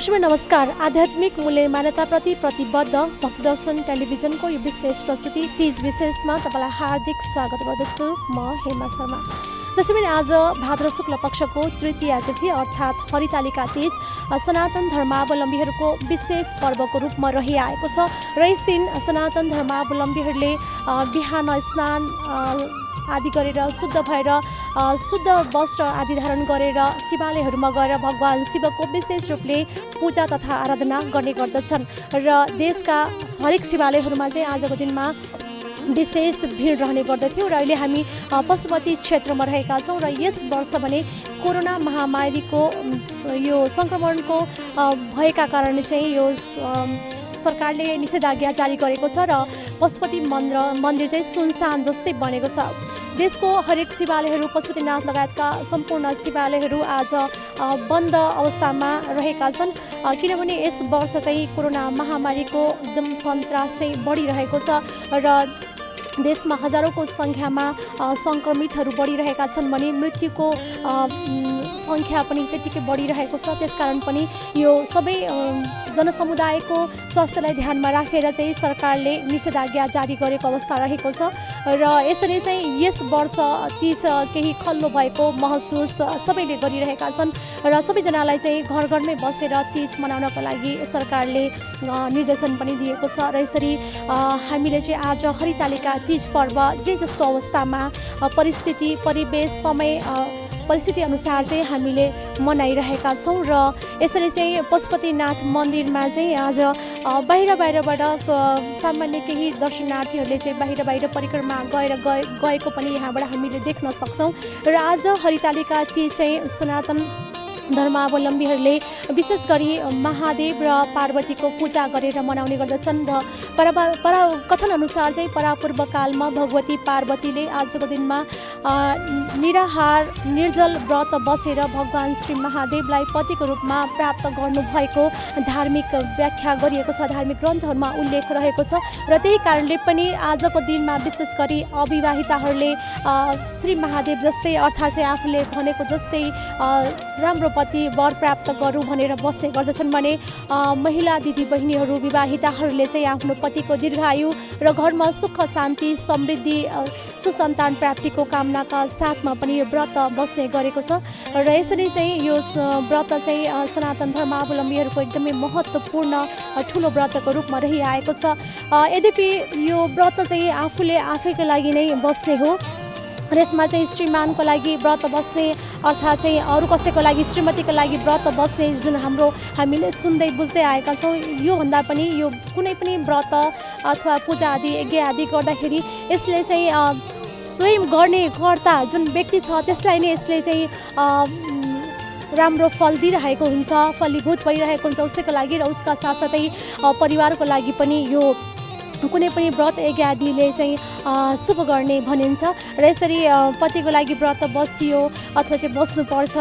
दर्शक नमस्कार। आध्यात्मिक मूल्य मान्यताप्रति प्रतिबद्ध भक्तदर्शन टेलिभिजनको यो विशेष प्रस्तुति तीज विशेषमा तपाईँलाई हार्दिक स्वागत गर्दछु। म हेमा शर्मा। दर्शक आज भाद्र शुक्ल पक्षको तृतीया तिथि अर्थात् हरितालिका तीज सनातन धर्मावलम्बीहरूको विशेष पर्वको रूपमा रहिआएको छ र यस दिन सनातन धर्मावलम्बीहरूले बिहान स्नान आदि गरेर शुद्ध भएर शुद्ध वस्त्र आदि धारण गरेर शिवालयहरूमा गएर भगवान शिवको विशेष रूपले पूजा तथा आराधना गर्ने गर्दछन् र देशका हरेक शिवालयहरूमा चाहिँ आजको दिनमा विशेष भिड रहने गर्दथ्यो र अहिले हामी पशुपति क्षेत्रमा रहेका छौँ र यस वर्ष भने कोरोना महामारीको यो सङ्क्रमणको भएका कारण चाहिँ यो सरकारले निषेधाज्ञा जारी गरेको छ र पशुपति मन्दिर चाहिँ सुनसान जस्तै बनेको छ। देशको हरेक शिवालयहरू पशुपतिनाथ लगायतका सम्पूर्ण शिवालयहरू आज बन्द अवस्थामा रहेका छन् किनभने यस वर्ष चाहिँ कोरोना महामारीको एकदम सन्तास चाहिँ बढिरहेको छ र देशमा हजारौँको सङ्ख्यामा सङ्क्रमितहरू बढिरहेका छन् भने मृत्युको सङ्ख्या पनि त्यतिकै बढिरहेको छ। त्यसकारण पनि यो सबै जनसमुदायको स्वास्थ्यलाई ध्यानमा राखेर चाहिँ सरकारले निषेधाज्ञा जारी गरेको अवस्था रहेको छ र यसरी चाहिँ यस वर्ष तीज केही खल्लो भएको महसुस सबैले गरिरहेका छन् र सबैजनालाई चाहिँ घर घरमै बसेर तीज मनाउनको लागि सरकारले निर्देशन पनि दिएको छ र यसरी हामीले चाहिँ आज हरितालिका तीज पर्व जे जस्तो अवस्थामा परिस्थिति परिवेश समय परिस्थिति अनुसार चाहिँ हामीले मनाइरहेका छौँ र यसरी चाहिँ पशुपतिनाथ मन्दिरमा चाहिँ आज बाहिरबाट सामान्य केही दर्शनार्थीहरूले चाहिँ बाहिर परिक्रमा गएको पनि यहाँबाट हामीले देख्न सक्छौँ र आज हरितालिका तीज चाहिँ सनातन धर्मावलम्बीहरूले विशेष गरी महादेव र पार्वतीको पूजा गरेर मनाउने गर्दछन् र कथन अनुसार चाहिँ परापूर्व कालमा भगवती पार्वतीले आजको दिनमा निराहार निर्जल व्रत बसेर भगवान श्री महादेवलाई पतिको रूपमा प्राप्त गर्नुभएको धार्मिक व्याख्या गरिएको छ, धार्मिक ग्रन्थहरूमा उल्लेख रहेको छ र त्यही कारणले पनि आजको दिनमा विशेष गरी अविवाहिताहरूले श्री महादेव जस्तै अर्थात् चाहिँ आफूले भनेको जस्तै राम्रो पति वर प्राप्त गरौँ भनेर बस्ने गर्दछन् भने महिला दिदी बहिनीहरू विवाहिताहरूले चाहिँ आफ्नो पतिको दीर्घायु र घरमा सुख शान्ति समृद्धि सुसन्तान प्राप्तिको कामनाका साथमा पनि यो व्रत बस्ने गरेको छ र यसरी चाहिँ यो व्रत चाहिँ सनातन धर्मावलम्बीहरूको एकदमै महत्त्वपूर्ण ठुलो व्रतको रूपमा रहिआएको छ। यद्यपि यो व्रत चाहिँ आफूले आफैको लागि नै बस्ने हो र यसमा चाहिँ श्रीमानको लागि व्रत बस्ने अर्थात् चाहिँ अरू कसैको लागि श्रीमतीको लागि व्रत बस्ने जुन हामीले सुन्दै बुझ्दै आएका छौँ योभन्दा पनि यो कुनै पनि व्रत अथवा पूजा आदि यज्ञ आदि गर्दाखेरि यसले चाहिँ स्वयं गर्ने कर्ता जुन व्यक्ति छ त्यसलाई नै यसले चाहिँ राम्रो फल दिइरहेको हुन्छ, फलीभूत भइरहेको हुन्छ उसैको लागि र उसका साथसाथै परिवारको लागि पनि यो कुनै पनि व्रत यज्ञ आदिले चाहिँ शुभ गर्ने भनिन्छ र यसरी पतिको लागि व्रत बसियो अथवा चाहिँ बस्नुपर्छ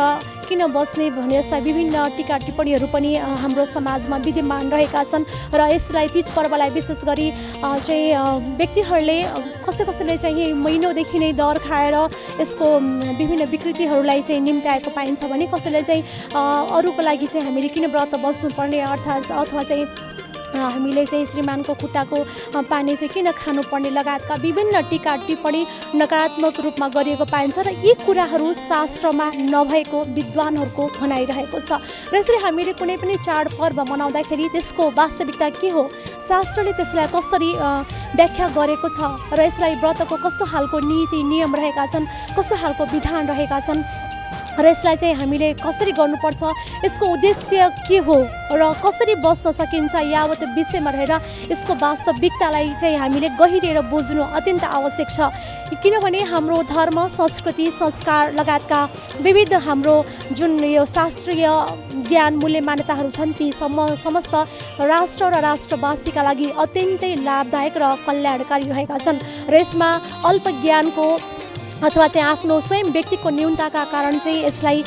किन बस्ने भने जस्ता विभिन्न टीका टिप्पणीहरू पनि हाम्रो समाजमा विद्यमान रहेका छन् र यसलाई तीज पर्वलाई विशेष गरी चाहिँ व्यक्तिहरूले कसैले चाहिँ महिनौदेखि नै दर खाएर यसको विभिन्न विकृतिहरूलाई चाहिँ निम्त्याएको पाइन्छ भने कसैले चाहिँ अरूको लागि चाहिँ हामीले किन व्रत बस्नुपर्ने अथवा चाहिँ हामीले चाहिँ श्रीमानको खुट्टाको पानी चाहिँ किन खानुपर्ने लगायतका विभिन्न टीका टिप्पणी नकारात्मक रूपमा गरिएको पाइन्छ र यी कुराहरू शास्त्रमा नभएको विद्वानहरूको भनाइरहेको छ र यसरी हामीले कुनै पनि चाडपर्व मनाउँदाखेरि त्यसको वास्तविकता के हो, शास्त्रले त्यसलाई कसरी व्याख्या गरेको छ र यसलाई व्रतको कस्तो खालको नीति नियम रहेका छन्, कस्तो खालको विधान रहेका छन् र यसलाई चाहिँ हामीले कसरी गर्नुपर्छ, यसको उद्देश्य के हो र कसरी बस्न सकिन्छ यावत विषयमा रहेर यसको वास्तविकतालाई चाहिँ हामीले गहिरिएर बुझ्नु अत्यन्त आवश्यक छ। किनभने हाम्रो धर्म संस्कृति संस्कार लगायतका विविध हाम्रो जुन यो शास्त्रीय ज्ञान मूल्य मान्यताहरू छन् ती समस्त राष्ट्र र राष्ट्रवासीका लागि अत्यन्तै लाभदायक र कल्याणकारी रहेका छन् र यसमा अल्प ज्ञानको अथवा चाहिँ आफ्नो स्वयं व्यक्तिको न्यूनताका कारण चाहिँ यसलाई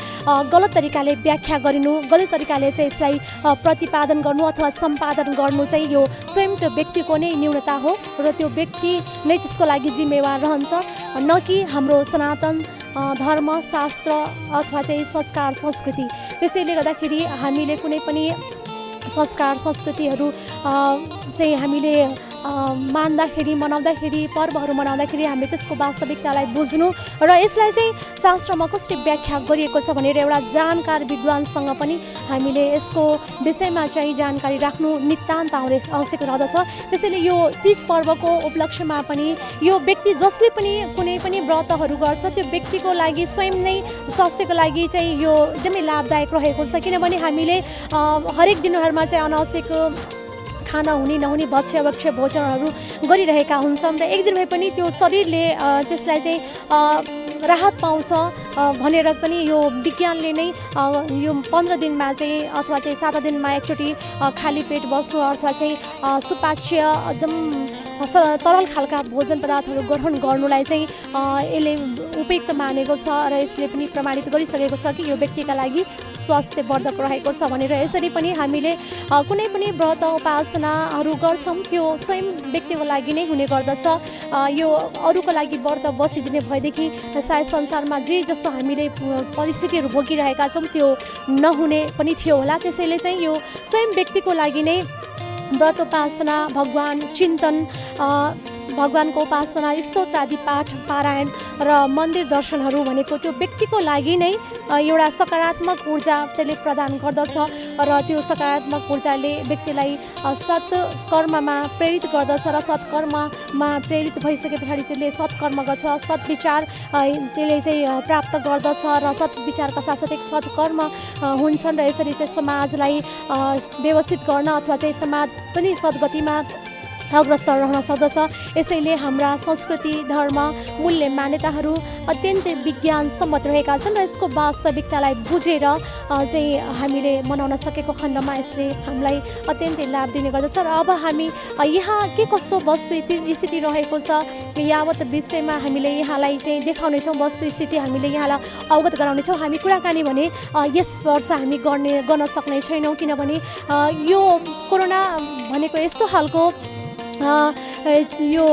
गलत तरिकाले व्याख्या गरिनु, गलत तरिकाले चाहिँ यसलाई प्रतिपादन गर्नु अथवा सम्पादन गर्नु चाहिँ यो स्वयं त्यो व्यक्तिको नै न्यूनता हो र त्यो व्यक्ति नै त्यसको लागि जिम्मेवार रहन्छ, न कि हाम्रो सनातन धर्म शास्त्र अथवा चाहिँ संस्कार संस्कृति। त्यसैले गर्दाखेरि हामीले कुनै पनि संस्कार संस्कृतिहरू चाहिँ हामीले मान्दाखेरि मनाउँदाखेरि पर्वहरू मनाउँदाखेरि हामीले त्यसको वास्तविकतालाई बुझ्नु र यसलाई चाहिँ शास्त्रमा कसरी व्याख्या गरिएको छ भनेर एउटा जानकार विद्वानसँग पनि हामीले यसको विषयमा चाहिँ जानकारी राख्नु नितान्त आवश्यक रहँदछ। त्यसैले यो तीज पर्वको उपलक्ष्यमा पनि यो व्यक्ति जसले पनि कुनै पनि व्रतहरू गर्छ त्यो व्यक्तिको लागि स्वयं नै स्वास्थ्यको लागि चाहिँ यो एकदमै लाभदायक रहेको छ। किनभने हामीले हरेक दिनहरूमा चाहिँ अनावश्यक खाना हुने नहुने भक्ष्य भोजनहरू गरिरहेका हुन्छौँ र एक दिन भए पनि त्यो शरीरले त्यसलाई चाहिँ राहत पाउँछ भनेर पनि यो विज्ञानले नै यो 15 दिनमा चाहिँ अथवा चाहिँ 7 दिनमा एकचोटि खाली पेट बस्नु अथवा चाहिँ सुपाच्य एकदम तरल खालका भोजन पदार्थहरू ग्रहण गर्नुलाई चाहिँ यसले उपयुक्त मानेको छ र यसले पनि प्रमाणित गरिसकेको छ कि यो व्यक्तिका लागि स्वास्थ्यवर्धक रहेको छ भनेर। यसरी पनि हामीले कुनै पनि व्रत उपासनाहरू गर्छौँ त्यो स्वयं व्यक्तिको लागि नै हुने गर्दछ। यो अरूको लागि व्रत बसिदिने भएदेखि सायद संसारमा जे जस्तो हामीले परिस्थितिहरू भोगिरहेका छौँ त्यो नहुने पनि थियो होला। त्यसैले चाहिँ यो स्वयं व्यक्तिको लागि नै व्रत उपासना भगवान चिन्तन भगवानको उपासना स्तोत्र आदि पाठ पारायण र मन्दिर दर्शनहरू भनेको त्यो व्यक्तिको लागि नै एउटा सकारात्मक ऊर्जा त्यसले प्रदान गर्दछ र त्यो सकारात्मक ऊर्जाले व्यक्तिलाई सत्कर्ममा प्रेरित गर्दछ र सत्कर्ममा प्रेरित भइसके पछाडि त्यसले सत्कर्म गर्छ सद्विचार त्यसले चाहिँ प्राप्त गर्दछ र सद्विचारका साथसाथै सत्कर्म हुन्छन् र यसरी चाहिँ समाजलाई व्यवस्थित गर्न अथवा चाहिँ समाज पनि सद्गतिमा अग्रसर रहन सक्दछ। यसैले हाम्रा संस्कृति धर्म मूल्य मान्यताहरू अत्यन्तै विज्ञान सम्मत रहेका छन् र यसको वास्तविकतालाई बुझेर चाहिँ हामीले मनाउन सकेको खण्डमा यसले हामीलाई अत्यन्तै लाभ दिने गर्दछ। र अब हामी यहाँ के कस्तो वस्तुस्थिति रहेको छ यावत विषयमा हामीले यहाँलाई चाहिँ देखाउनेछौँ। वस्तुस्थिति हामीले यहाँलाई अवगत गराउनेछौँ। हामी कुराकानी भने यस वर्ष हामी गर्न सक्ने छैनौँ किनभने यो कोरोना भनेको यस्तो खालको यो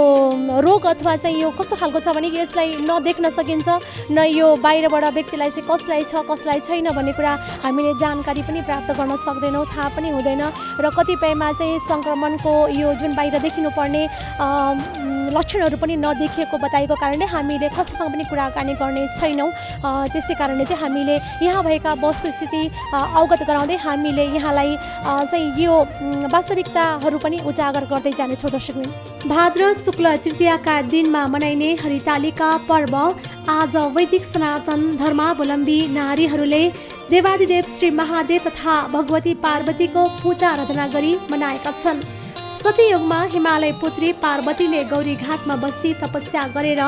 रोग अथवा चाहिँ यो कस्तो खालको छ भने यसलाई नदेख्न सकिन्छ न यो बाहिरबाट व्यक्तिलाई चाहिँ कसलाई छ कसलाई छैन भन्ने कुरा हामीले जानकारी पनि प्राप्त गर्न सक्दैनौँ थाहा पनि हुँदैन र कतिपयमा चाहिँ सङ्क्रमणको यो जुन बाहिर देखिनुपर्ने लक्षणहरू पनि नदेखिएको बताएको कारणले हामीले कसैसँग पनि कुराकानी गर्ने छैनौँ। त्यसै कारणले चाहिँ हामीले यहाँ भएका वस्तुस्थिति अवगत गराउँदै हामीले यहाँलाई चाहिँ यो वास्तविकताहरू पनि उजागर गर्दै जानेछौँ। भाद्र शुक्ल तृतीयाका दिनमा मनाइने हरितालिका पर्व आज वैदिक सनातन धर्मावलम्बी नारीहरूले देवादिदेव श्री महादेव तथा भगवती पार्वतीको पूजा आराधना गरी मनाएका छन्। सत्ययुगमा हिमालय पुत्री पार्वतीले गौरी घाटमा बसी तपस्या गरेर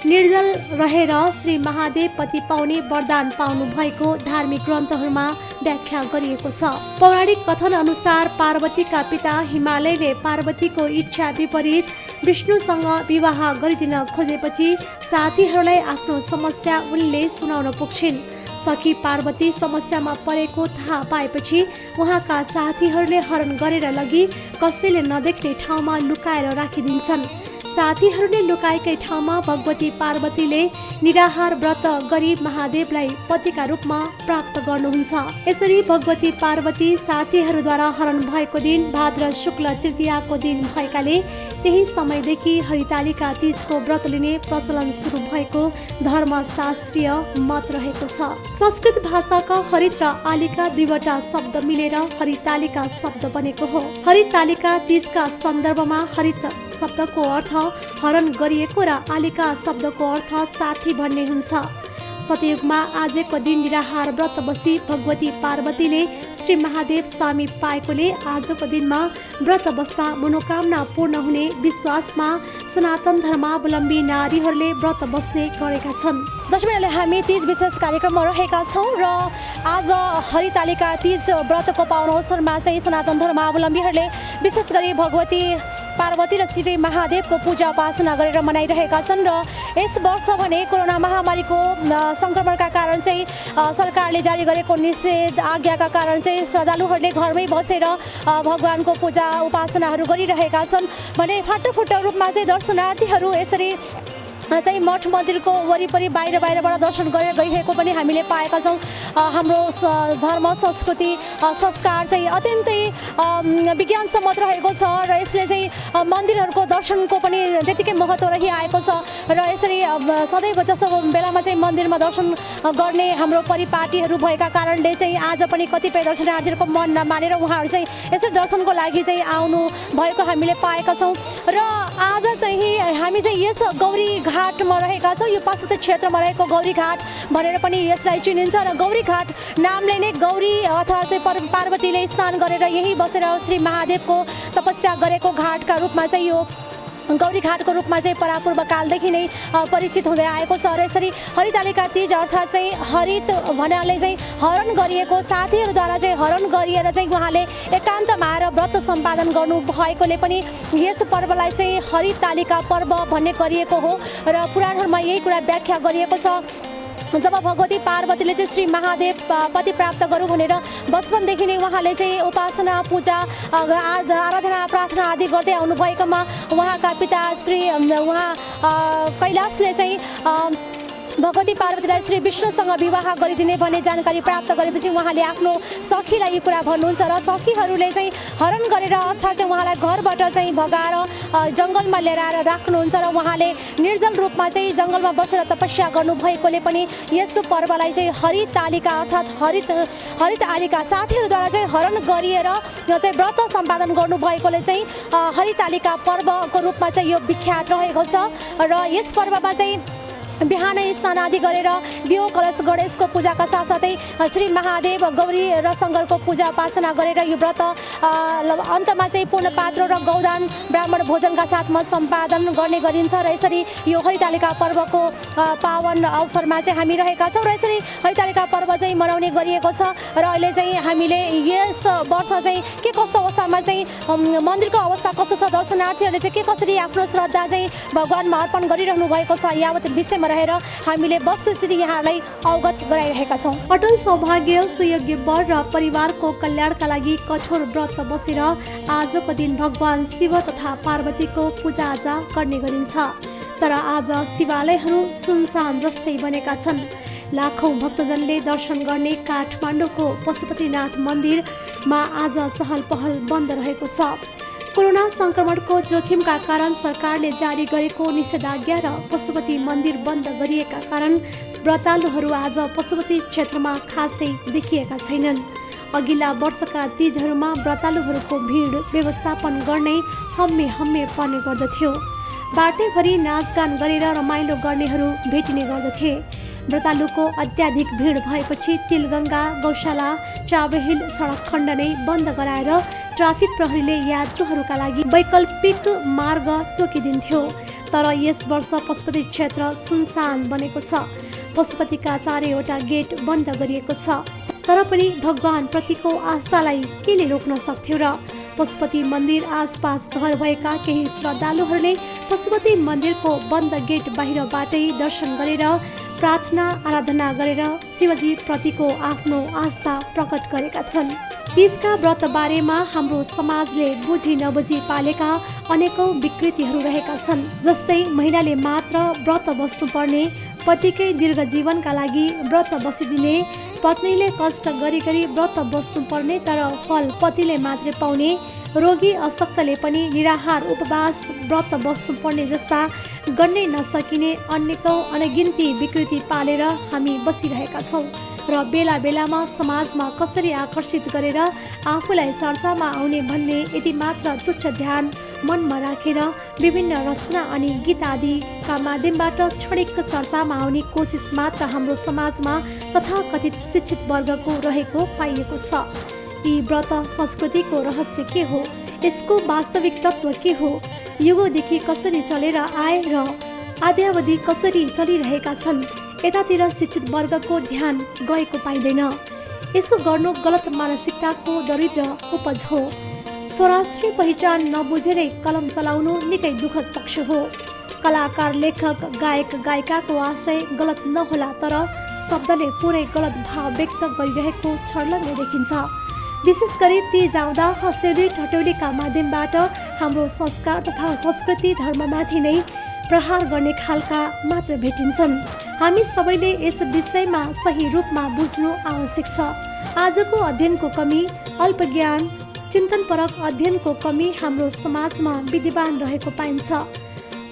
निर्जल रहेर श्री महादेव पति पाउने वरदान पाउनु भएको धार्मिक ग्रन्थहरूमा व्याख्या गरिएको छ। पौराणिक कथन अनुसार पार्वतीका पिता हिमालयले पार्वतीको इच्छा विपरीत विष्णुसँग विवाह गरिदिन खोजेपछि साथीहरूलाई आफ्नो समस्या उनले सुनाउन पुग्छिन्। सखी पार्वती समस्यामा परेको थाहा पाएपछि उहाँका साथीहरूले हरण गरेर लगी कसैले नदेख्ने ठाउँमा लुकाएर राखिदिन्छन्। साथीहरूले लुकाएकै ठाउँमा भगवती पार्वतीले निराहार व्रत गरी महादेवलाई पतिका रूपमा प्राप्त गर्नुहुन्छ। यसरी भगवती पार्वती साथीहरूद्वारा हरण भएको दिन भाद्र शुक्ल तृतीयाको दिन भएकाले त्यही समयदेखि हरितालिका तीजको व्रत लिने प्रचलन सुरु भएको धर्मशास्त्रीय मत रहेको छ। संस्कृत भाषाका हरित र आलिका दुईवटा शब्द मिलेर हरितालिका शब्द बनेको हो। हरितालिका तीजका सन्दर्भमा हरित शब्दको अर्थ हरण गरिएको र आलिका शब्दको अर्थ साथी भन्ने हुन्छ। सतयुगमा आजको दिन निराहार व्रत बसी भगवती पार्वतीले श्री महादेव स्वामी पाएकोले आजको दिनमा व्रत बस्दा मनोकामना पूर्ण हुने विश्वासमा सनातन धर्मावलम्बी नारीहरूले व्रत बस्ने गरेका छन्। दर्शकहरूले हामी तीज विशेष कार्यक्रममा रहेका छौँ र आज हरितालिका तीज व्रतको पावन अवसरमा चाहिँ सनातन धर्मावलम्बीहरूले विशेष गरी भगवती पार्वती र श्री महादेवको पूजा उपासना गरेर मनाइरहेका छन् र यस वर्ष भने कोरोना महामारीको सङ्क्रमणका कारण चाहिँ सरकारले जारी गरेको निषेध आज्ञाका कारण चाहिँ श्रद्धालुहरूले घरमै बसेर भगवानको पूजा उपासनाहरू गरिरहेका छन् भने फाटोफुटो रूपमा चाहिँ दर्शनार्थीहरू यसरी चाहिँ मठ मन्दिरको वरिपरि बाहिरबाट दर्शन गरेर गइरहेको पनि हामीले पाएका छौँ। हाम्रो धर्म संस्कृति संस्कार चाहिँ अत्यन्तै विज्ञानसम्मत रहेको छ र यसले चाहिँ मन्दिरहरूको दर्शनको पनि त्यतिकै महत्त्व रहिआएको छ र यसरी सदैव जस्तो बेलामा चाहिँ मन्दिरमा दर्शन गर्ने हाम्रो परिपाटीहरू भएका कारणले चाहिँ आज पनि कतिपय दर्शनार्थीहरूको मन नमानेर उहाँहरू चाहिँ यसरी दर्शनको लागि चाहिँ आउनु भएको हामीले पाएका छौँ र आज चाहिँ हामी चाहिँ यस गौरी घाटमा रहेका छौँ। यो पार्वती क्षेत्रमा रहेको गौरी घाट भनेर पनि यसलाई चिनिन्छ र गौरी घाट नामले नै गौरी अथवा चाहिँ पार्वतीले स्नान गरेर यही बसेर श्री महादेवको तपस्या गरेको घाटका रूपमा चाहिँ यो गौरी घाटको रूपमा चाहिँ परापूर्व कालदेखि नै परिचित हुँदै आएको छ र यसरी हरितालिका तीज अर्थात् चाहिँ हरित भन्नाले चाहिँ हरण गरिएको साथीहरूद्वारा चाहिँ हरण गरिएर चाहिँ उहाँले एकान्तमा आएर व्रत सम्पादन गर्नु भएकोले पनि यस पर्वलाई चाहिँ हरितालिका पर्व भन्ने गरिएको हो र पुराणहरूमा यही कुरा व्याख्या गरिएको छ। जब भगवती पार्वतीले चाहिँ श्री महादेव पति प्राप्त गरौँ भनेर बचपनदेखि नै उहाँले चाहिँ उपासना पूजा आराधना प्रार्थना आदि गर्दै आउनुभएकोमा उहाँका पिता श्री कैलाशले चाहिँ भगवती पार्वतीलाई श्री विष्णुसँग विवाह गरिदिने भन्ने जानकारी प्राप्त गरेपछि उहाँले आफ्नो सखीलाई यो कुरा भन्नुहुन्छ र सखीहरूले चाहिँ हरण गरेर अर्थात् चाहिँ उहाँलाई घरबाट चाहिँ भगाएर जङ्गलमा लिएर आएर राख्नुहुन्छ र उहाँले निर्जल रूपमा चाहिँ जङ्गलमा बसेर तपस्या गर्नुभएकोले पनि यस पर्वलाई चाहिँ हरितालिका अर्थात् हरितालिका साथीहरूद्वारा चाहिँ हरण गरिएर यो चाहिँ व्रत सम्पादन गर्नुभएकोले चाहिँ हरितालिका पर्वको रूपमा चाहिँ यो विख्यात रहेको छ र यस पर्वमा चाहिँ बिहानै स्नान आदि गरेर दियो कलश गणेशको पूजाका साथसाथै श्री महादेव गौरी र शङ्करको पूजा उपासना गरेर यो व्रत अन्तमा चाहिँ पूर्ण पात्र र गौदान ब्राह्मण भोजनका साथमा सम्पादन गर्ने गरिन्छ र यसरी यो हरितालिका पर्वको पावन अवसरमा चाहिँ हामी रहेका छौँ र यसरी हरितालिका पर्व चाहिँ मनाउने गरिएको छ र अहिले चाहिँ हामीले यस वर्ष चाहिँ के कस्तो अवस्थामा चाहिँ मन्दिरको अवस्था कस्तो छ दर्शनार्थीहरूले चाहिँ के कसरी आफ्नो श्रद्धा चाहिँ भगवानमा अर्पण गरिरहनु भएको छ यावत विषयमा रहेर हामीले वस्तुस्थिति यहाँलाई अवगत गराइरहेका छौँ। अटल सौभाग्य सुयोग्य वर र परिवारको कल्याणका लागि कठोर व्रत बसेर आजको दिन भगवान शिव तथा पार्वतीको पूजाआजा गर्ने गरिन्छ। तर आज शिवालयहरू सुनसान जस्तै बनेका छन्। लाखौं भक्तजनले दर्शन गर्ने काठमाडौँको पशुपतिनाथ मन्दिरमा आज चहल पहल बन्द रहेको छ। कोरोना संक्रमणको जोखिमका कारण सरकारले जारी गरेको निषेधाज्ञा र पशुपति मन्दिर बन्द गरिएका कारण व्रतालुहरू आज पशुपति क्षेत्रमा खासै देखिएका छैनन्। अघिल्ला वर्षका तीजहरूमा व्रतालुहरूको भिड व्यवस्थापन गर्ने हम्मे पर्ने गर्दथ्यो। बाटैभरि नाचगान गरेर रमाइलो गर्नेहरू भेटिने गर्दथे। व्रतालुको अत्याधिक भिड भएपछि तिलगङ्गा गौशाला चाबेहिल सडक खण्ड नै बन्द गराएर ट्राफिक प्रहरीले यात्रुहरूका लागि वैकल्पिक मार्ग तोकिदिन्थ्यो। तर यस वर्ष पशुपति क्षेत्र सुनसान बनेको छ। पशुपतिका चारैवटा गेट बन्द गरिएको छ। तर पनि भगवान प्रतिको आस्थालाई केले रोक्न सक्थ्यो र? पशुपति मन्दिर आसपास घर भएका केही श्रद्धालुहरूले पशुपति मन्दिरको बन्द गेट बाहिरबाटै दर्शन गरेर प्रार्थना आराधना गरेर शिवजी प्रतिको आफ्नो आस्था प्रकट गरेका छन्। तीजका व्रत बारेमा हाम्रो समाजले बुझी नबुझी पालेका अनेकौं विकृतिहरू रहेका छन्। जस्तै महिलाले मात्र व्रत बस्नुपर्ने, पतिकै दीर्घ जीवनका लागि व्रत बसिदिने, पत्नीले कष्ट गरी व्रत बस्नुपर्ने तर फल पतिले मात्रै पाउने, रोगी अशक्तले पनि निराहार उपवास व्रत बस्नुपर्ने जस्ता गर्नै नसकिने अनेकौं अनगिन्ती विकृति पालेर हामी बसिरहेका छौँ र बेला बेलामा समाजमा कसरी आकर्षित गरेर आफूलाई चर्चामा आउने भन्ने यति मात्र तुच्छ ध्यान मनमा राखेर विभिन्न रचना अनि गीत आदिका माध्यमबाट क्षणिक चर्चामा आउने कोसिस मात्र हाम्रो समाजमा तथाकथित शिक्षित वर्गको रहेको पाइएको छ। यी व्रत संस्कृतिको रहस्य के हो? यसको वास्तविक तत्त्व के हो? युगौँदेखि कसरी चलेर आए र आद्यावधि कसरी चलिरहेका छन्? यतातिर शिक्षित वर्गको ध्यान गएको पाइँदैन। यसो गर्नु गलत मानसिकताको दरिद्र उपज हो। स्वराष्ट्रिय पहिचान नबुझेरै कलम चलाउनु निकै दुःखद पक्ष हो। कलाकार लेखक गायक गायिकाको आशय गलत नहोला तर शब्दले पुरै गलत भाव व्यक्त गरिरहेको छर्लङ्गै देखिन्छ। विशेष गरी तीज आउँदा हँस्यौली ठट्यौलीका माध्यमबाट हाम्रो संस्कार तथा संस्कृति धर्ममाथि नै प्रहार गर्ने खालका मात्र भेटिन्छन्। हामी सबैले यस विषयमा सही रूपमा बुझ्नु आवश्यक छ। आजको अध्ययनको कमी, अल्पज्ञान, चिन्तनपरक अध्ययनको कमी हाम्रो समाजमा विद्यमान रहेको पाइन्छ।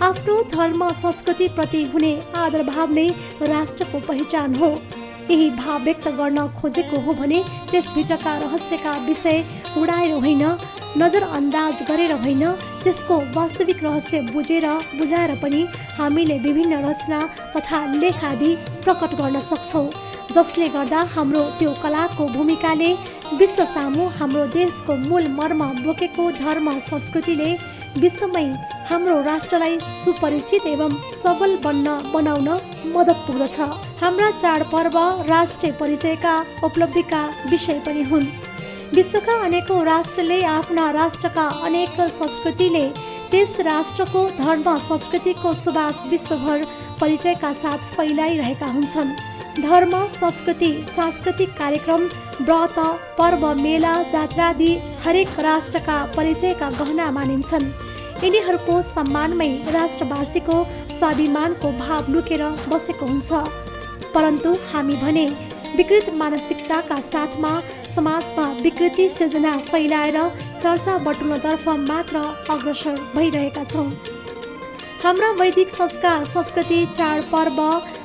आफ्नो धर्म संस्कृतिप्रति हुने आदर भाव नै राष्ट्रको पहिचान हो। यही भाव व्यक्त गर्न खोजेको हो भने त्यसभित्रका रहस्यका विषय उडाएर होइन, नजरअन्दाज गरेर होइन, त्यसको वास्तविक रहस्य बुझाएर पनि हामीले विभिन्न रचना तथा लेख आदि प्रकट गर्न सक्छौँ, जसले गर्दा हाम्रो त्यो कलाको भूमिकाले विश्व सामु हाम्रो देशको मूल मर्म बोकेको धर्म संस्कृतिले विश्वमै हाम्रो राष्ट्रलाई सुपरिचित एवं सबल बनाउन मद्दत पुग्दछ। हाम्रा चाडपर्व राष्ट्रिय परिचयका उपलब्धिका विषय पनि हुन्। विश्वका अनेकौं राष्ट्रले आफ्ना राष्ट्रका अनेक संस्कृतिले त्यस राष्ट्रको धर्म संस्कृतिको सुवास विश्वभर परिचयका साथ फैलाइरहेका हुन्छन्। धर्म, संस्कृति, सांस्कृतिक कार्यक्रम, व्रत, पर्व, मेला, जात्रा आदि हरेक राष्ट्रका परिचयका गहना मानिन्छन्। यिनीहरूको सम्मानमै राष्ट्रवासीको स्वाभिमानको भाव लुकेर बसेको हुन्छ। परन्तु हामी भने विकृत मानसिकताका साथमा समाजमा विकृति सिर्जना फैलाएर चर्चा बटुल्नतर्फ मात्र अग्रसर भइरहेका छौँ। हाम्रा वैदिक संस्कार, संस्कृति, चाडपर्व,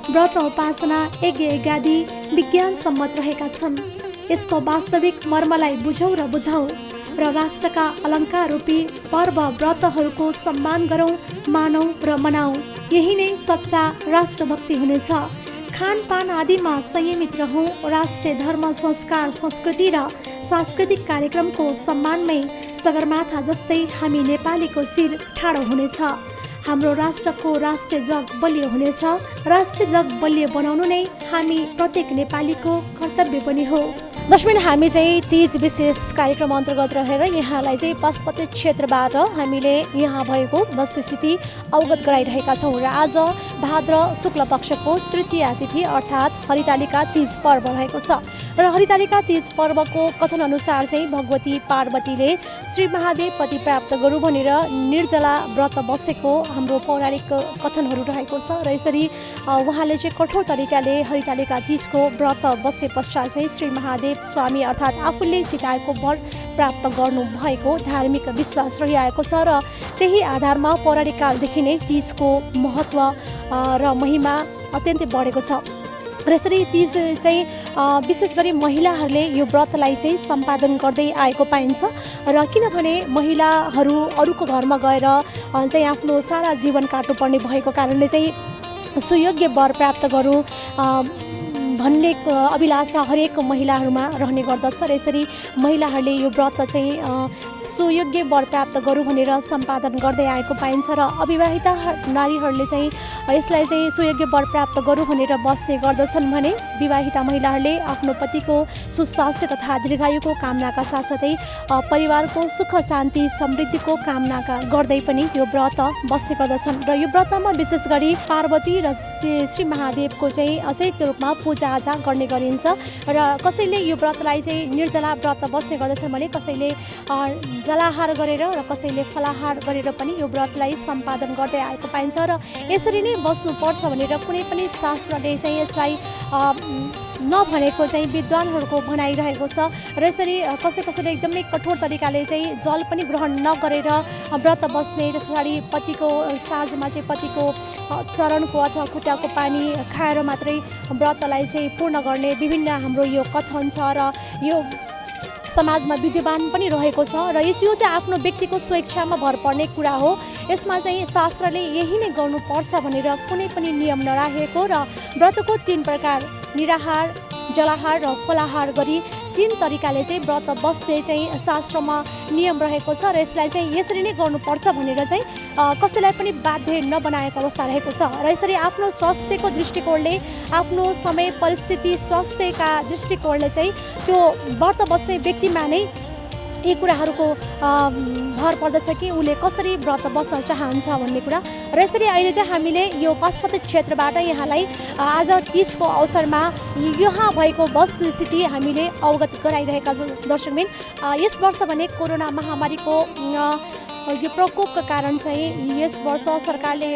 व्रत, उपासना, यज्ञ यज्ञादि विज्ञान सम्मत रहेका छन्। यसको वास्तविक मर्मलाई बुझौँ र राष्ट्रका अलङ्कार रूपी पर्व व्रतहरूको सम्मान गरौँ, मानौँ र मनाऊ। यही नै सच्चा राष्ट्रभक्ति हुनेछ। खानपान आदिमा संयमित रहौँ। राष्ट्रिय धर्म, संस्कार, संस्कृति र सांस्कृतिक कार्यक्रमको सम्मानमै सगरमाथा जस्तै हामी नेपालीको शिर ठाडो हुनेछ। हाम्रो राष्ट्रको राष्ट्रिय जग बलियो हुनेछ। राष्ट्रिय जग बलियो बनाउनु नै हामी प्रत्येक नेपालीको कर्तव्य पनि हो। दशमीन हामी चाहिँ तीज विशेष कार्यक्रम अन्तर्गत रहेर यहाँलाई चाहिँ पशुपति क्षेत्रबाट हामीले यहाँ भएको वस्तुस्थिति अवगत गराइरहेका छौँ र आज भाद्र शुक्ल पक्षको तृतीया तिथि अर्थात् हरितालिका तीज पर्व रहेको छ र हरितालिका तीज पर्वको कथन अनुसार चाहिँ भगवती पार्वतीले श्री महादेव पति प्राप्त गरौँ भनेर निर्जला व्रत बसेको हाम्रो पौराणिक कथनहरू रहेको छ र यसरी उहाँले चाहिँ कठोर तरिकाले हरितालिका तीजको व्रत बसे पश्चात चाहिँ श्री महादेव स्वामी अर्थात् आफूले चिताएको वर प्राप्त गर्नु भएको धार्मिक विश्वास रहिआएको छ र त्यही आधारमा पौराणिक कालदेखि नै तीजको महत्त्व र महिमा अत्यन्तै बढेको छ र यसरी तीज चाहिँ विशेष गरी महिलाहरूले यो व्रतलाई चाहिँ सम्पादन गर्दै आएको पाइन्छ र किनभने महिलाहरू अरूको घरमा गएर चाहिँ आफ्नो सारा जीवन काट्नुपर्ने भएको कारणले चाहिँ सुयोग्य वर प्राप्त गरौँ भन्ने अभिलाषा हरेक महिलाहरूमा रहने गर्दछ र यसरी महिलाहरूले यो व्रत चाहिँ सुयोग्य वर प्राप्त गरौँ भनेर सम्पादन गर्दै आएको पाइन्छ र अविवाहिता नारीहरूले चाहिँ यसलाई चाहिँ सुयोग्य वर प्राप्त गरौँ भनेर बस्ने गर्दछन् भने विवाहिता महिलाहरूले आफ्नो पतिको सुस्वास्थ्य तथा दीर्घायुको कामनाका साथसाथै परिवारको सुख शान्ति समृद्धिको कामनाका गर्दै पनि यो व्रत बस्ने गर्दछन् र यो व्रतमा विशेष गरी पार्वती र श्री महादेवको चाहिँ अशेष रूपमा पूजाआजा गर्ने गरिन्छ र कसैले यो व्रतलाई चाहिँ निर्जला व्रत बस्ने गर्दछन् भने कसैले जलाहार गरेर र कसैले फलाहार गरेर पनि यो व्रतलाई सम्पादन गर्दै आएको पाइन्छ र यसरी नै बस्नुपर्छ भनेर कुनै पनि शास्त्रले चाहिँ यसलाई नभनेको चाहिँ विद्वानहरूको भनाइरहेको छ र यसरी कसैले एकदमै कठोर तरिकाले चाहिँ जल पनि ग्रहण नगरेर व्रत बस्ने, त्यस पछाडि पतिको साँझमा चाहिँ पतिको चरणको अथवा खुट्टाको पानी खाएर मात्रै व्रतलाई चाहिँ पूर्ण गर्ने विभिन्न हाम्रो यो कथन छ र यो समाजमा विद्यमान पनि रहेको छ र यो चाहिँ आफ्नो व्यक्तिको स्वेच्छामा भर पर्ने कुरा हो। यसमा चाहिँ शास्त्रले यही नै गर्नुपर्छ भनेर कुनै पनि नियम नराखेको र व्रतको 3 प्रकार निराहार, जलाहार र फलाहार गरी 3 तरिकाले चाहिँ व्रत बस्ने चाहिँ शास्त्रमा नियम रहेको छ र यसलाई चाहिँ यसरी नै गर्नुपर्छ भनेर चाहिँ कसैलाई पनि बाध्य नबनाएको अवस्था रहेको छ र यसरी आफ्नो स्वास्थ्यको दृष्टिकोणले, आफ्नो समय परिस्थिति स्वास्थ्यका दृष्टिकोणले चाहिँ त्यो व्रत बस्ने व्यक्तिमा नै यी कुराहरूको भर पर्दछ कि उसले कसरी व्रत बस्न चाहन्छ भन्ने कुरा र यसरी अहिले चाहिँ हामीले यो पशुपति क्षेत्रबाट यहाँलाई आज तीजको अवसरमा यहाँ भएको वस्तुस्थिति हामीले अवगत गराइरहेका दर्शकबिन। यस वर्ष भने कोरोना महामारीको यो प्रकोपका कारण चाहिँ यस वर्ष सरकारले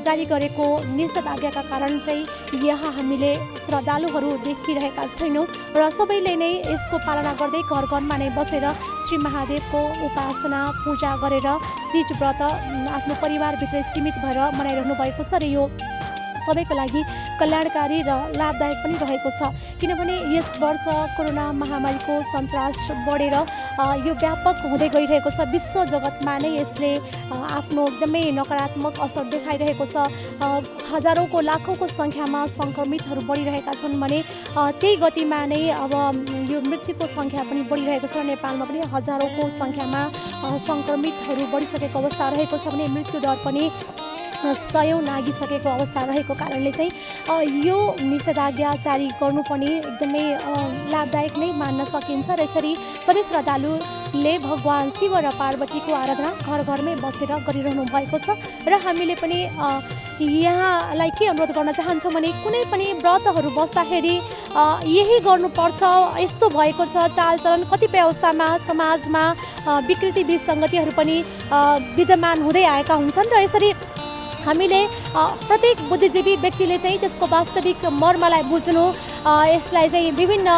जारी गरेको निषेधाज्ञाका कारण चाहिँ यहाँ हामीले श्रद्धालुहरू देखिरहेका छैनौँ र सबैले नै यसको पालना गर्दै घर घरमा नै बसेर श्री महादेवको उपासना पूजा गरेर तीज व्रत आफ्नो परिवारभित्रै सीमित भएर मनाइरहनु भएको छ र यो सबैको लागि कल्याणकारी र लाभदायक पनि रहेको छ किनभने यस वर्ष कोरोना महामारीको सन्तास बढेर यो व्यापक हुँदै गइरहेको छ। विश्व जगतमा नै यसले आफ्नो एकदमै नकारात्मक असर देखाइरहेको छ। हजारौँको लाखौँको सङ्ख्यामा सङ्क्रमितहरू बढिरहेका छन् भने त्यही गतिमा नै अब यो मृत्युको सङ्ख्या पनि बढिरहेको छ। नेपालमा पनि हजारौँको सङ्ख्यामा सङ्क्रमितहरू बढिसकेको अवस्था रहेको छ भने मृत्युदर पनि 100 नागिसकेको अवस्था रहेको कारणले चाहिँ यो निषेधाज्ञा जारी गर्नु पनि एकदमै लाभदायक नै मान्न सकिन्छ र यसरी सबै श्रद्धालुले भगवान शिव र पार्वतीको आराधना घर घरमै बसेर गरिरहनु भएको छ र हामीले पनि यहाँलाई के अनुरोध गर्न चाहन्छौँ भने कुनै पनि व्रतहरू बस्दाखेरि यही गर्नुपर्छ यस्तो भएको छ चालचलन कतिपय अवस्थामा समाजमा विकृति विसङ्गतिहरू पनि विद्यमान हुँदै आएका हुन्छन् र यसरी हामीले प्रत्येक बुद्धिजीवी व्यक्तिले चाहिँ त्यसको वास्तविक मर्मलाई बुझ्नु यसलाई चाहिँ विभिन्न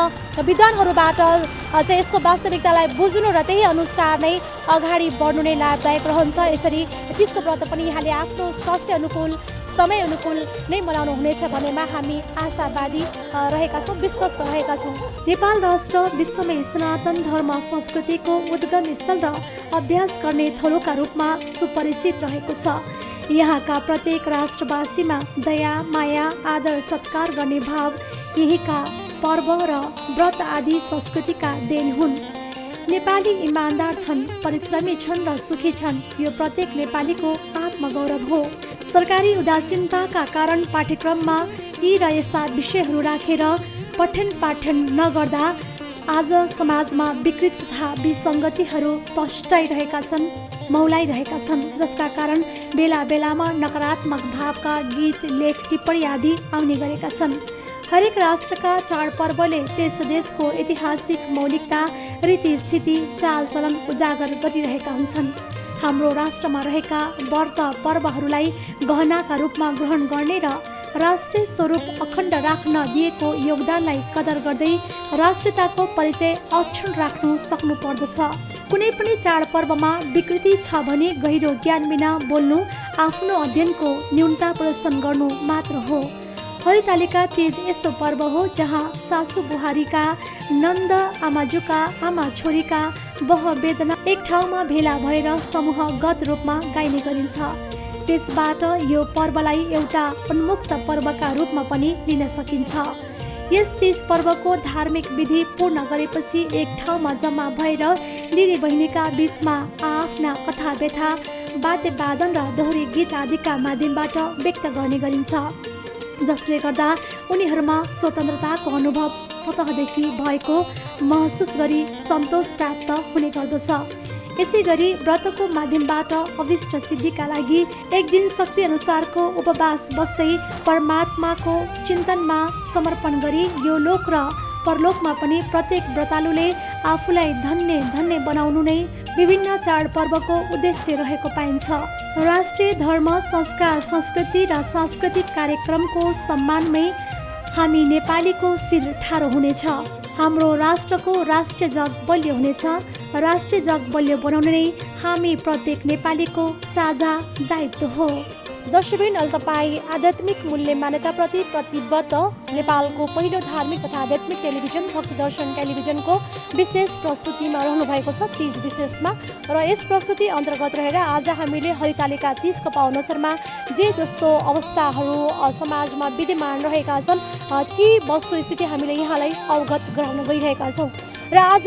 विद्वानहरूबाट चाहिँ यसको वास्तविकतालाई बुझ्नु र त्यही अनुसार नै अगाडि बढ्नु नै लाभदायक रहन्छ। यसरी तीजको व्रत पनि यहाँले आफ्नो स्वास्थ्य अनुकूल समय अनुकूल नै मनाउनु हुनेछ भन्नेमा हामी आशावादी रहेका छौँ, विश्वस्त रहेका छौँ। नेपाल राष्ट्र विश्वमै सनातन धर्म संस्कृतिको उद्गम स्थल र अभ्यास गर्ने थलोका रूपमा सुपरिचित रहेको छ। यहाँका प्रत्येक राष्ट्रवासीमा दया माया आदर सत्कार गर्ने भाव यहीँका पर्व र व्रत आदि संस्कृतिका देन हुन्। नेपाली इमान्दार छन्, परिश्रमी छन् र सुखी छन्, यो प्रत्येक नेपालीको आत्मगौरव हो। सरकारी उदासीनताका कारण पाठ्यक्रममा यी र यस्ता विषयहरू राखेर पठन पाठन नगर्दा आज समाजमा विकृत तथा विसङ्गतिहरू पस्टाइरहेका छन्, मौलाइरहेका छन्, जसका कारण बेला बेलामा नकारात्मक भावका गीत लेख टिप्पणी आदि आउने गरेका छन्। हरेक राष्ट्रका चाडपर्वले त्यस देशको ऐतिहासिक मौलिकता रीतिस्थिति चालचलन उजागर गरिरहेका हुन्छन्। हाम्रो राष्ट्रमा रहेका व्रत पर्वहरूलाई गहनाका रूपमा ग्रहण गर्ने र राष्ट्रिय स्वरूप अखण्ड राख्न दिएको योगदानलाई कदर गर्दै राष्ट्रियताको परिचय अक्षुण्ण राख्नु सक्नु पर्दछ। कुनै पनि चाडपर्वमा विकृति छ भने गहिरो ज्ञान बिना बोल्नु आफ्नो अध्ययनको न्यूनता प्रदर्शन गर्नु मात्र हो। हरितालिका तीज यस्तो पर्व हो जहाँ सासु बुहारीका नन्द आमाजुका आमा छोरीका बह वेदना एक ठाउँमा भेला भएर समूहगत रूपमा गाइने गरिन्छ। त्यसबाट यो पर्वलाई एउटा उन्मुक्त पर्वका रूपमा पनि लिन सकिन्छ। यस तीज पर्वको धार्मिक विधि पूर्ण गरेपछि एक ठाउँमा जम्मा भएर दिदी बहिनीका बीचमा आफ्ना कथा व्यथा वाद्यवादन र दोहोरी गीत आदिका माध्यमबाट व्यक्त गर्ने गरिन्छ, जसले गर्दा उनीहरूमा स्वतन्त्रताको अनुभव सतहदेखि भएको महसुस गरी सन्तोष प्राप्त हुने गर्दछ। यसै गरी व्रतको माध्यमबाट अभिष्ट सिद्धिका लागि एक दिन शक्ति अनुसारको उपवास बस्दै परमात्माको चिन्तनमा समर्पण गरी यो लोक र परलोकमा पनि प्रत्येक व्रतालुले आफूलाई धन्य धन्य बनाउनु नै विभिन्न चाडपर्वको उद्देश्य रहेको पाइन्छ। राष्ट्रिय धर्म संस्कार संस्कृति र सांस्कृतिक कार्यक्रमको सम्मानमै हामी नेपालीको शिर ठाडो हुनेछ। हाम्रो राष्ट्रको राष्ट्रिय जग बलियो हुनेछ। राष्ट्रिय जग बलियो बनाउनु नै हामी प्रत्येक नेपालीको साझा दायित्व हो। दर्शकवृन्द, अहिले तपाईँ आध्यात्मिक मूल्य मान्यताप्रति प्रतिबद्ध नेपालको पहिलो धार्मिक तथा आध्यात्मिक टेलिभिजन भक्ति दर्शन टेलिभिजनको विशेष प्रस्तुतिमा रहनु भएको छ, तीज विशेषमा। र यस प्रस्तुति अन्तर्गत रहेर आज हामीले हरितालिका तीजको पावनअवसरमा जे जस्तो अवस्थाहरू समाजमा विद्यमान रहेका छन् ती वस्तुस्थिति हामीले यहाँलाई अवगत गराउन गइरहेका छौँ। र आज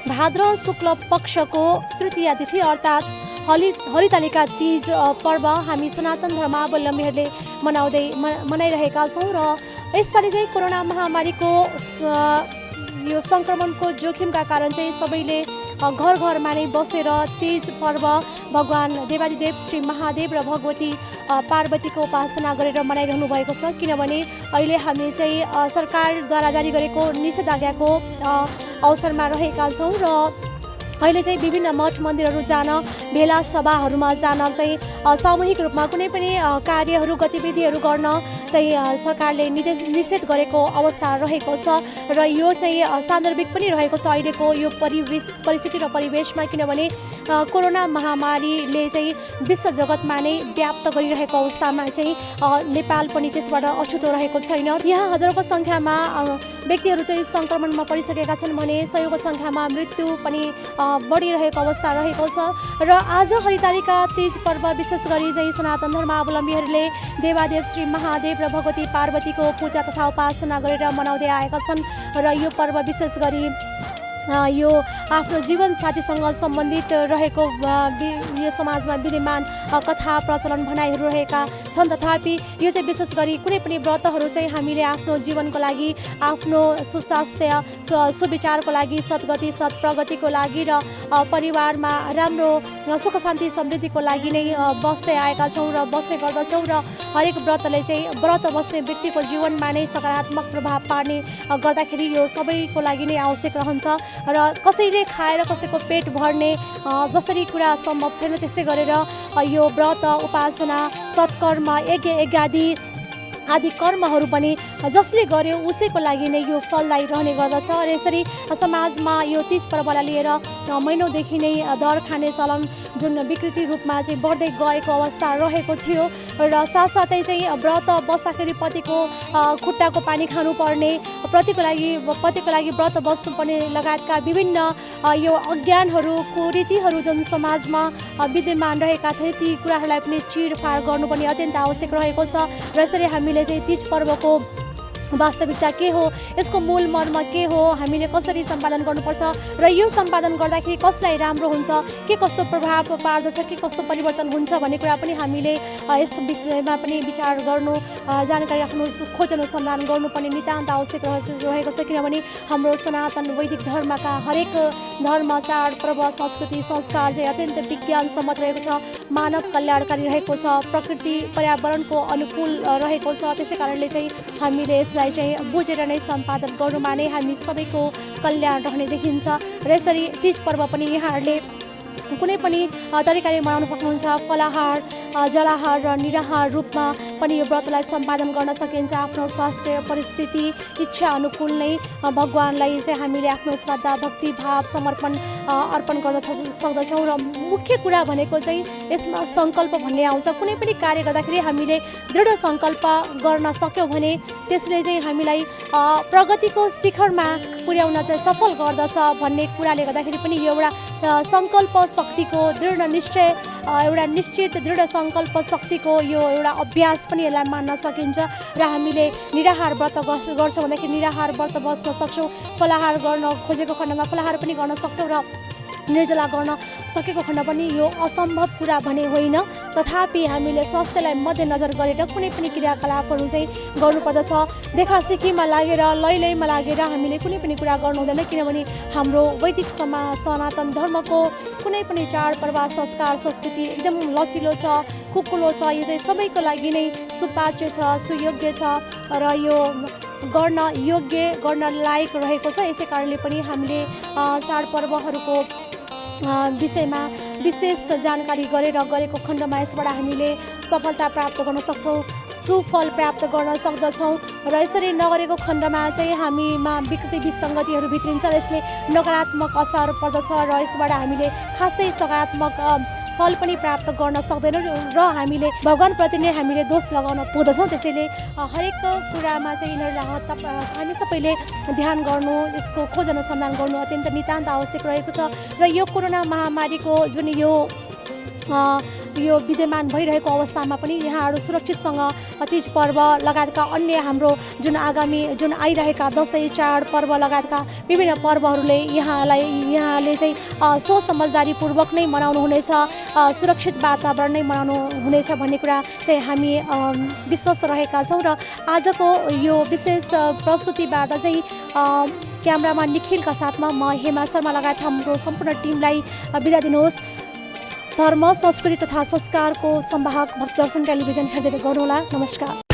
भाद्र शुक्ल पक्षको तृतीया तिथि अर्थात् हरितालिका तीज पर्व हामी सनातन धर्मावलम्बीहरूले मनाइरहेका छौँ। र यसपालि चाहिँ कोरोना महामारीको यो सङ्क्रमणको जोखिमका कारण चाहिँ सबैले घर घरमा नै बसेर तीज पर्व भगवान देवादिदेव श्री महादेव र भगवती पार्वतीको उपासना गरेर मनाइरहनु भएको छ। किनभने अहिले हामी चाहिँ सरकारद्वारा जारी गरेको निषेधाज्ञाको अवसरमा रहेका छौँ र अहिले चाहिँ विभिन्न मठ मन्दिरहरू जान, भेला सभाहरूमा जान चाहिँ सामूहिक रूपमा कुनै पनि कार्यहरू गतिविधिहरू गर्न चाहिँ सरकारले निषेध गरेको अवस्था रहेको छ र यो चाहिँ सान्दर्भिक पनि रहेको छ अहिलेको यो परिस्थिति र परिवेशमा, किनभने कोरोना महामारीले चाहिँ विश्व जगतमा नै व्याप्त गरिरहेको अवस्थामा चाहिँ नेपाल पनि त्यसबाट अछुतो रहेको छैन। यहाँ हजारौँको सङ्ख्यामा व्यक्तिहरू चाहिँ सङ्क्रमणमा परिसकेका छन् भने सयौँको सङ्ख्यामा मृत्यु पनि बढिरहेको अवस्था रहेको छ र आज हरितालिका तीज पर्व विशेष गरी चाहिँ सनातन धर्मावलम्बीहरूले देवादेव श्री महादेव र भगवती पार्वतीको पूजा तथा उपासना गरेर मनाउँदै आएका छन् र यो पर्व विशेष गरी यो आफ्नो जीवनसाथीसँग सम्बन्धित रहेको यो समाजमा विद्यमान कथा प्रचलन भनाइहरू रहेका छन्। तथापि यो चाहिँ विशेष गरी कुनै पनि व्रतहरू चाहिँ हामीले आफ्नो जीवनको लागि, आफ्नो सुस्वास्थ्य सुविचारको लागि, सद्गति सत्प्रगतिको लागि र परिवारमा राम्रो सुख शान्ति समृद्धिको लागि नै बस्दै आएका छौँ र बस्दै गर्दछौँ र हरेक व्रतले चाहिँ व्रत बस्ने व्यक्तिको जीवनमा नै सकारात्मक प्रभाव पार्ने गर्दाखेरि यो सबैको लागि नै आवश्यक रहन्छ र कसैले खाएर कसैको पेट भर्ने जसरी कुरा सम्भव छैन त्यसै गरेर यो व्रत उपासना सत्कर्म यज्ञ आदि कर्महरू पनि जसले गर्यो उसैको लागि नै यो फलदायी रहने गर्दछ र यसरी समाजमा यो तीज पर्वलाई लिएर महिनौदेखि नै दर खाने चलन जुन विकृति रूपमा चाहिँ बढ्दै गएको अवस्था रहेको थियो र साथसाथै चाहिँ व्रत बस्दाखेरि पतिको खुट्टाको पानी खानुपर्ने, पतिको लागि व्रत बस्नुपर्ने लगायतका विभिन्न यो अज्ञानहरू कुरीतिहरू जुन समाजमा विद्यमान रहेका थिए ती कुराहरूलाई पनि चिरफार गर्नुपर्ने अत्यन्त आवश्यक रहेको छ र यसरी हामीले चाहिँ तीज पर्वको वास्तविकता के हो, यसको मूल मर्म के हो, हामीले कसरी सम्पादन गर्नुपर्छ र यो सम्पादन गर्दाखेरि कसलाई राम्रो हुन्छ, के कस्तो प्रभाव पार्दछ, के कस्तो परिवर्तन हुन्छ भन्ने कुरा पनि हामीले यस विषयमा पनि विचार गर्नु, जानकारी राख्नु, खोज अनुसन्धान गर्नुपर्ने नितान्त आवश्यक रहेको छ। किनभने हाम्रो सनातन वैदिक धर्मका हरेक धर्म चाड पर्व संस्कृति संस्कार चाहिँ अत्यन्त विज्ञान सम्मत रहेको छ, मानव कल्याणकारी रहेको छ, प्रकृति पर्यावरणको अनुकूल रहेको छ। त्यसै कारणले चाहिँ हामीले यसलाई चाहिँ बुझेर नै सम्पादन गर्नुमा नै हामी सबैको कल्याण रहने देखिन्छ र यसरी तीज पर्व पनि यहाँहरूले कुनै पनि तरिकाले मनाउन सक्नुहुन्छ। फलाहार जलाहार र निराहार रूपमा पनि यो व्रतलाई सम्पादन गर्न सकिन्छ। आफ्नो स्वास्थ्य परिस्थिति इच्छा अनुकूल नै भगवानलाई चाहिँ हामीले आफ्नो श्रद्धा भक्ति भाव समर्पण अर्पण गर्न सक्दछौँ र मुख्य कुरा भनेको चाहिँ यसमा सङ्कल्प भन्ने आउँछ। कुनै पनि कार्य गर्दाखेरि हामीले दृढ सङ्कल्प गर्न सक्यौँ भने त्यसले चाहिँ हामीलाई प्रगतिको शिखरमा पुर्याउन चाहिँ सफल गर्दछ भन्ने कुराले गर्दाखेरि पनि यो एउटा सङ्कल्प शक्तिको दृढ निश्चय, एउटा निश्चित दृढ सङ्कल्प शक्तिको यो एउटा अभ्यास पनि यसलाई मान्न सकिन्छ र हामीले निराहार व्रत गर्छौँ भन्दाखेरि निराहार व्रत बस्न सक्छौँ। फलाहार गर्न खोजेको खण्डमा फलाहार पनि गर्न सक्छौँ र निर्जला गर्न सकेको खण्ड पनि यो असम्भव कुरा भने होइन। तथापि हामीले स्वास्थ्यलाई मध्यनजर गरेर कुनै पनि क्रियाकलापहरू चाहिँ गर्नुपर्दछ। देखासेखीमा लागेर लैमा लागेर हामीले कुनै पनि कुरा गर्नु हुँदैन, किनभने हाम्रो वैदिक सनातन धर्मको कुनै पनि चाड पर्व संस्कार संस्कृति एकदम लचिलो छ, खुकुलो छ। यो चाहिँ सबैको लागि नै सुपाच्य छ, सुयोग्य छ र यो गर्न योग्य गर्न लायक रहेको छ। यसै कारणले पनि हामीले चाडपर्वहरूको विषयमा विशेष जानकारी गरेर गरेको खण्डमा यसबाट हामीले सफलता प्राप्त गर्न सक्छौँ, सुफल प्राप्त गर्न सक्दछौँ र यसरी नगरेको खण्डमा चाहिँ हामीमा विकृति विसङ्गतिहरू भित्रिन्छ र यसले नकारात्मक असर पर्दछ र यसबाट हामीले खासै सकारात्मक फल पनि प्राप्त गर्न सक्दैनौँ र हामीले भगवानप्रति नै हामीले दोष लगाउन पुग्दछौँ। त्यसैले हरेक कुरामा चाहिँ यिनीहरूलाई हामी सबैले ध्यान गर्नु, यसको खोज अनुसन्धान गर्नु अत्यन्त नितान्त आवश्यक रहेको छ र यो कोरोना महामारीको जुन यो विद्यमान भइरहेको अवस्थामा पनि यहाँहरू सुरक्षितसँग तीज पर्व लगायतका अन्य हाम्रो जुन आगामी जुन आइरहेका दसैँ चाड पर्व लगायतका विभिन्न पर्वहरूले यहाँले चाहिँ सोच समझदारीपूर्वक नै मनाउनु हुनेछ, सुरक्षित वातावरण नै मनाउनु हुनेछ भन्ने कुरा चाहिँ हामी विश्वस्त रहेका छौँ। र आजको यो विशेष प्रस्तुतिबाट चाहिँ क्यामेरामा निखिलका साथमा म हेमा शर्मा लगायत हाम्रो सम्पूर्ण टिमलाई बिदा दिनुहोस्। धर्म संस्कृति तथा संस्कारको संवाहक भक्तदर्शन टेलिभिजन हेर्दै गर्नुहोला। नमस्कार।